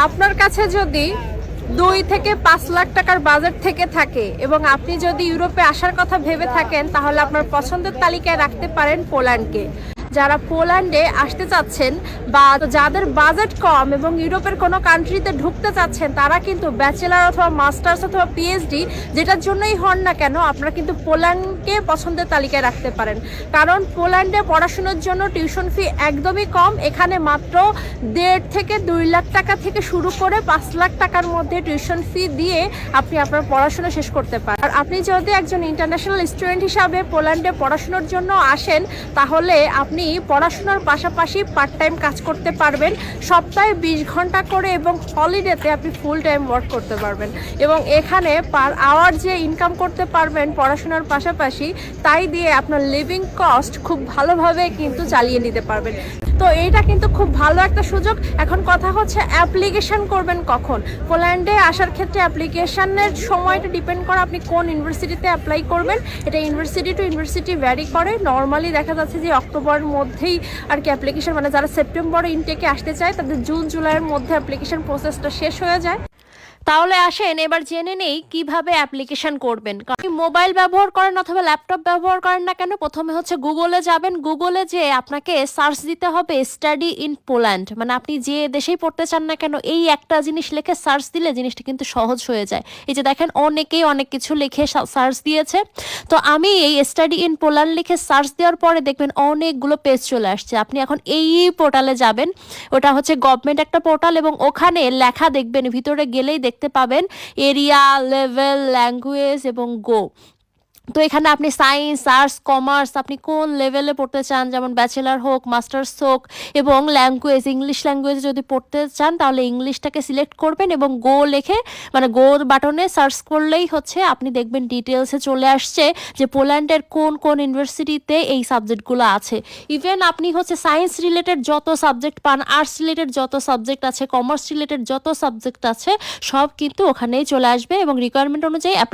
আপনার কাছে যদি 2 থেকে 5 লাখ টাকার বাজেট থেকে থাকে এবং আপনি যদি ইউরোপে আসার কথা ভেবে থাকেন, তাহলে আপনার পছন্দের তালিকায় রাখতে পারেন পোল্যান্ডকে। যারা পোল্যান্ডে আসতে চাচ্ছেন বা যাদের বাজেট কম এবং ইউরোপের কোনো কান্ট্রিতে ঢুকতে চাচ্ছেন, তারা কিন্তু ব্যাচেলার অথবা মাস্টার্স অথবা পিএইচডি যেটার জন্যই হন না কেন, আপনারা কিন্তু পোল্যান্ডকে পছন্দের তালিকায় রাখতে পারেন। কারণ পোল্যান্ডে পড়াশোনার জন্য টিউশন ফি একদমই কম। এখানে মাত্র 1.5 থেকে 2 লাখ টাকা থেকে শুরু করে 5 লাখ টাকার মধ্যে টিউশন ফি দিয়ে আপনি আপনার পড়াশোনা শেষ করতে পারেন। আর আপনি যদি একজন ইন্টারন্যাশনাল স্টুডেন্ট হিসাবে পোল্যান্ডে পড়াশোনার জন্য আসেন, তাহলে আপনি পড়াশোনার পাশাপাশি পার্ট টাইম কাজ করতে পারবেন, সপ্তাহে 20 ঘন্টা করে, এবং হলিডেতে আপনি ফুল টাইম ওয়ার্ক করতে পারবেন। এবং এখানে পার আওয়ার যে ইনকাম করতে পারবেন পড়াশোনার পাশাপাশি, তাই দিয়ে আপনার লিভিং কস্ট খুব ভালোভাবে কিন্তু চালিয়ে নিতে পারবেন। তো এইটা কিন্তু খুব ভালো একটা সুযোগ। এখন কথা হচ্ছে অ্যাপ্লিকেশন করবেন কখন। পোল্যান্ডে আসার ক্ষেত্রে অ্যাপ্লিকেশনের সময়টা ডিপেন্ড করে আপনি কোন ইউনিভার্সিটিতে অ্যাপ্লাই করবেন। এটা ইউনিভার্সিটি টু ইউনিভার্সিটি ভ্যারি করে। নর্মালি দেখা যাচ্ছে যে অক্টোবরের মধ্যেই আর কি অ্যাপ্লিকেশন, মানে যারা সেপ্টেম্বরে ইনটেকে আসতে চায় তাদের জুন জুলাইয়ের মধ্যে অ্যাপ্লিকেশন প্রসেসটা শেষ হয়ে যায়। তাহলে আসেন এবার জেনে নেই কিভাবে অ্যাপ্লিকেশন করবেন। আপনি মোবাইল ব্যবহার করেন অথবা ল্যাপটপ ব্যবহার করেন না কেন, প্রথমে হচ্ছে গুগলে যাবেন। গুগলে যে আপনাকে সার্চ দিতে হবে স্টাডি ইন পোল্যান্ড, মানে আপনি যে দেশেই পড়তে চান না কেন এই একটা জিনিস লিখে সার্চ দিলে জিনিসটা কিন্তু সহজ হয়ে যায়। এই যে দেখেন অনেকেই অনেক কিছু লিখে সার্চ দিয়েছে। তো আমি এই স্টাডি ইন পোল্যান্ড লিখে সার্চ দেওয়ার পরে দেখবেন অনেকগুলো পেজ চলে আসছে। আপনি এখন এই পোর্টালে যাবেন, ওটা হচ্ছে গভর্নমেন্ট একটা পোর্টাল, এবং ওখানে লেখা দেখবেন, ভিতরে গেলেই দেখতে পাবেন এরিয়া, লেভেল, ল্যাঙ্গুয়েজ এবং গো। তো এখানে আপনি সায়েন্স, আর্টস, কমার্স, আপনি কোন লেভেলে পড়তে চান, যেমন ব্যাচেলার হোক, মাস্টার্স হোক, এবং ল্যাঙ্গুয়েজ, ইংলিশ ল্যাঙ্গুয়েজে যদি পড়তে চান তাহলে ইংলিশটাকে সিলেক্ট করবেন এবং গো লিখে, মানে গো বাটনে সার্চ করলেই হচ্ছে আপনি দেখবেন ডিটেলসে চলে আসছে যে পোল্যান্ডের কোন কোন ইউনিভার্সিটিতে এই সাবজেক্টগুলো আছে। ইভেন আপনি হচ্ছে সায়েন্স রিলেটেড যত সাবজেক্ট পান, আর্টস রিলেটেড যত সাবজেক্ট আছে, কমার্স রিলেটেড যত সাবজেক্ট আছে, সব কিন্তু ওখানেই চলে আসবে এবং রিকোয়ারমেন্ট অনুযায়ী অ্যাপ্লাই